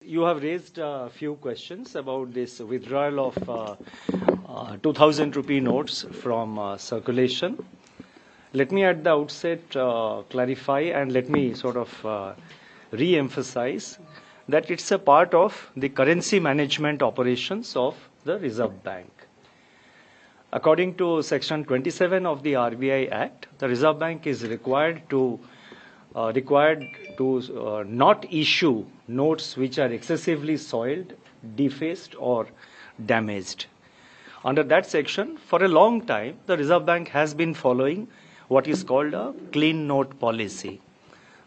You have raised a few questions about this withdrawal of 2000 rupee notes from circulation. Let me at the outset clarify and let me sort of re-emphasize that it's a part of the currency management operations of the Reserve Bank. According to Section 27 of the RBI Act, the Reserve Bank is required to not issue notes which are excessively soiled, defaced, or damaged. Under that section, for a long time, the Reserve Bank has been following what is called a clean note policy.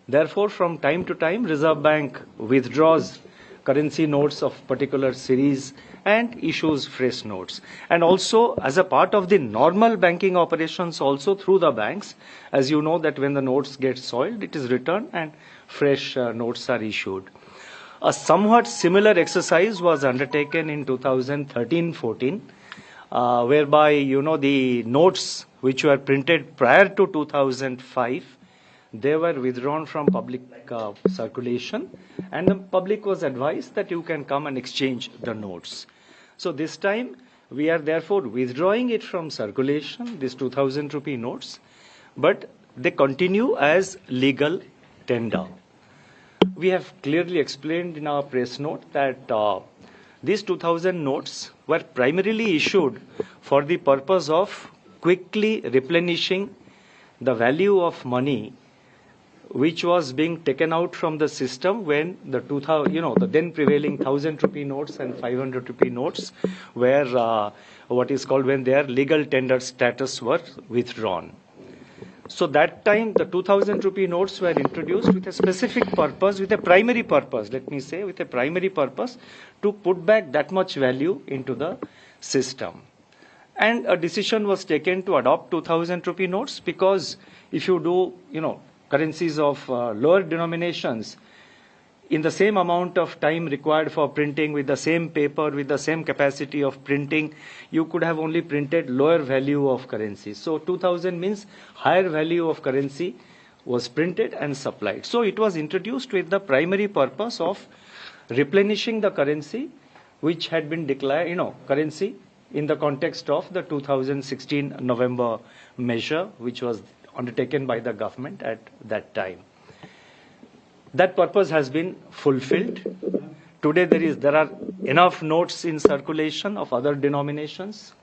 Therefore, from time to time, Reserve Bank withdraws currency notes of particular series and issues fresh notes. And also, as a part of the normal banking operations also through the banks, as you know that when the notes get soiled, it is returned and fresh notes are issued. A somewhat similar exercise was undertaken in 2013-14, whereby, the notes which were printed prior to 2005, they were withdrawn from public circulation, and the public was advised that you can come and exchange the notes. So this time, we are therefore withdrawing it from circulation, these 2000 rupee notes, but they continue as legal tender. We have clearly explained in our press note that these 2000 notes were primarily issued for the purpose of quickly replenishing the value of money which was being taken out from the system when the the then prevailing 1000 rupee notes and 500 rupee notes were what is called when their legal tender status were withdrawn. So that time the 2000 rupee notes were introduced with a specific purpose, with a primary purpose, let me say, with a primary purpose to put back that much value into the system. And a decision was taken to adopt 2000 rupee notes because if you do, currencies of lower denominations, in the same amount of time required for printing with the same paper, with the same capacity of printing, you could have only printed lower value of currency. So 2000 means higher value of currency was printed and supplied. So it was introduced with the primary purpose of replenishing the currency which had been declared, currency in the context of the 2016 November measure which was undertaken by the government at that time. That purpose has been fulfilled. Today there are enough notes in circulation of other denominations.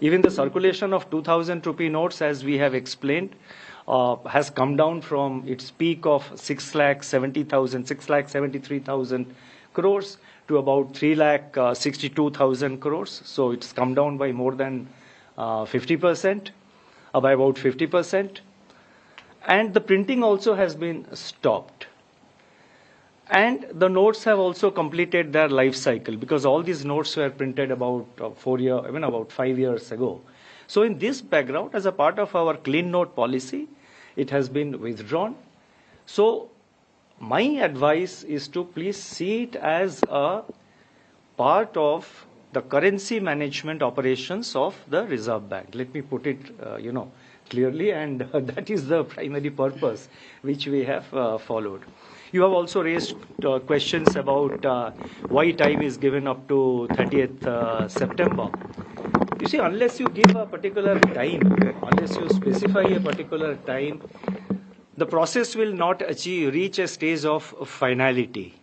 Even the circulation of 2000 rupee notes, as we have explained, has come down from its peak of 6,73,000 crores to about 3,62,000 crores. So it's come down by more than 50%. By about 50%, and the printing also has been stopped, and the notes have also completed their life cycle because all these notes were printed about 5 years ago. So in this background, as a part of our clean note policy, it has been withdrawn. So my advice is to please see it as a part of the currency management operations of the Reserve Bank. Let me put it, clearly, and that is the primary purpose which we have followed. You have also raised questions about why time is given up to 30th September. You see, unless you give a particular time, unless you specify a particular time, the process will not reach a stage of finality.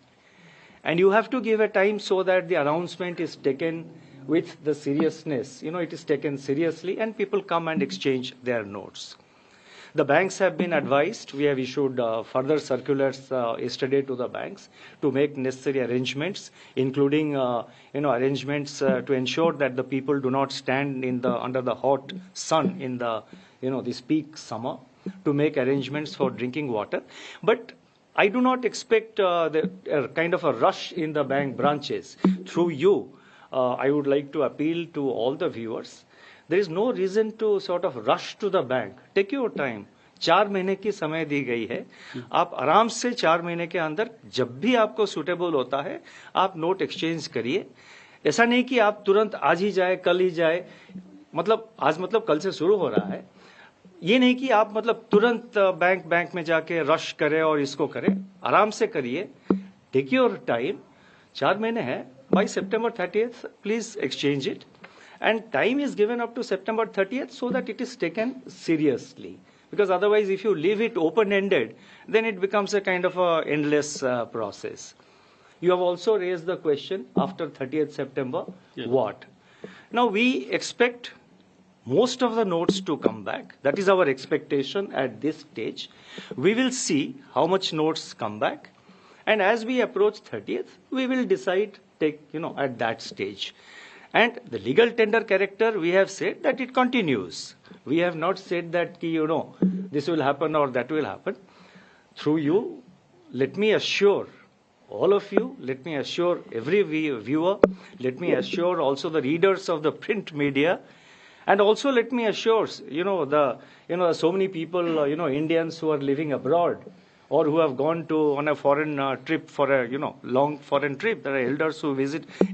And you have to give a time so that the announcement is taken with the seriousness. It is taken seriously and people come and exchange their notes. The banks have been advised. We have issued further circulars yesterday to the banks to make necessary arrangements, including arrangements to ensure that the people do not stand under the hot sun in this peak summer, to make arrangements for drinking water. But I do not expect kind of a rush in the bank branches. Through you, I would like to appeal to all the viewers. There is no reason to sort of rush to the bank. Take your time. 4 महीने की समय दी गई है. आप आराम से 4 महीने के अंदर जब भी आपको सूटेबल होता है, आप नोट एक्सचेंज करिए. ऐसा नहीं कि आप तुरंत आज ही जाए, कल ही जाए. आज कल से शुरू हो रहा है. ये नहीं कि आप तुरंत बैंक में जाके रश करें और इसको करें. आराम से करिए. Take your time. 4 महीने है, by September 30th please exchange it, and time is given up to September 30th so that it is taken seriously, because otherwise if you leave it open ended then it becomes a kind of a endless process. You have also raised the question after 30th September, yes. What? Now we expect most of the notes to come back. That is our expectation at this stage. We will see how much notes come back, and as we approach 30th, we will decide, at that stage. And the legal tender character, we have said that it continues. We have not said that, this will happen or that will happen. Through you, let me assure all of you, let me assure every viewer, let me assure also the readers of the print media, and also let me assure, so many people, Indians who are living abroad or who have gone on a foreign trip for a, long foreign trip. There are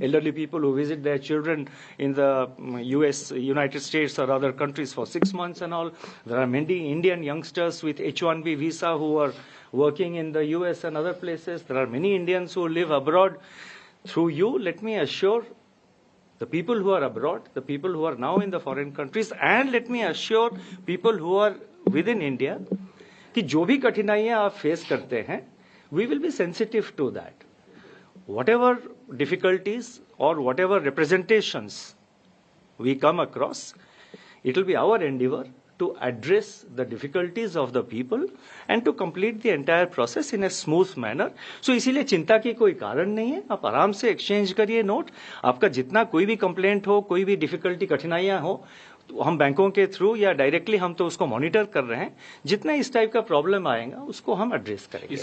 elderly people who visit their children in the United States or other countries for 6 months and all. There are many Indian youngsters with H-1B visa who are working in the US and other places. There are many Indians who live abroad. Through you, let me assure the people who are abroad, the people who are now in the foreign countries, and let me assure people who are within India, कि जो भी कठिनाइयां आप face करते हैं, we will be sensitive to that. Whatever difficulties or whatever representations we come across, it will be our endeavor to address the difficulties of the people and to complete the entire process in a smooth manner. So इसीलिए चिंता की कोई कारण नहीं है. आप आराम से एक्सचेंज करिए नोट. आपका जितना कोई भी कंप्लेंट हो, कोई भी डिफिकल्टी कठिनाइयां हो, तो हम बैंकों के थ्रू या डायरेक्टली हम तो उसको मॉनिटर कर रहे हैं. जितना इस टाइप का प्रॉब्लम आएगा उसको हम एड्रेस करेंगे.